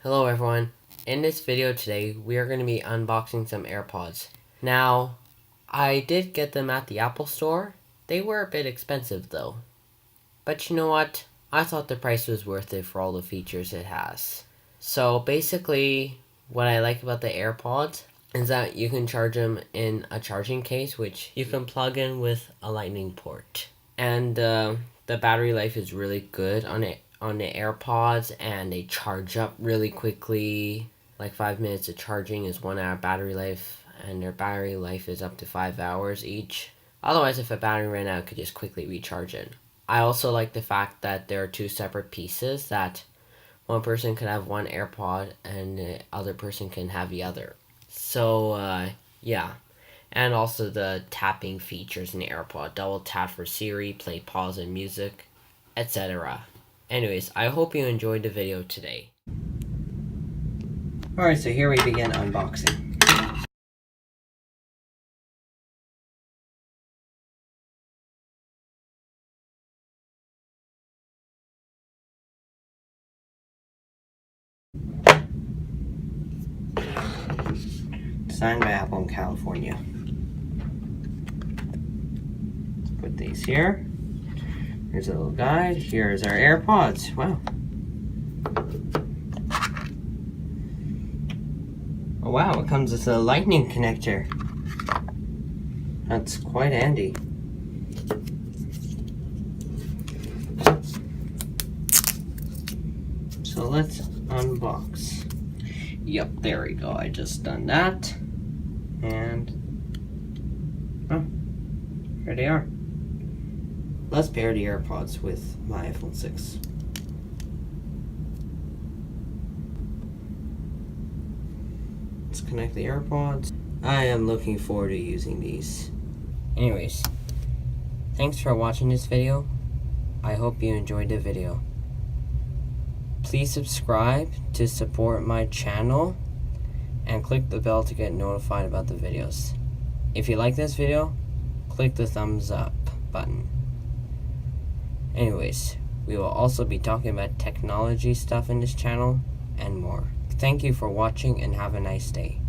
Hello everyone. In this video today, we are going to be unboxing some AirPods. Now, I did get them at the Apple Store. They were a bit expensive though. But you know what? I thought the price was worth it for all the features it has. So basically, what I like about the AirPods is that you can charge them in a charging case, which you can plug in with a lightning port. And the battery life is really good on the AirPods, and they charge up really quickly. Like 5 minutes of charging is 1 hour battery life, and their battery life is up to 5 hours each. Otherwise, if a battery ran out, you could just quickly recharge it. I also like the fact that there are two separate pieces, that one person could have one AirPod and the other person can have the other. So, yeah. And also the tapping features in the AirPod. Double tap for Siri, play pause and music, etc. Anyways, I hope you enjoyed the video today. Alright, so here we begin unboxing. Designed by Apple in California. Put these here. Here's a little guide. Here's our AirPods. Wow. Oh wow, it comes with a lightning connector. That's quite handy. So let's unbox. Yep, there we go. I just done that. And oh, here they are. Let's pair the AirPods with my iPhone 6. Let's connect the AirPods. I am looking forward to using these. Anyways, thanks for watching this video. I hope you enjoyed the video. Please subscribe to support my channel and click the bell to get notified about the videos. If you like this video, click the thumbs up button. Anyways, we will also be talking about technology stuff in this channel and more. Thank you for watching and have a nice day.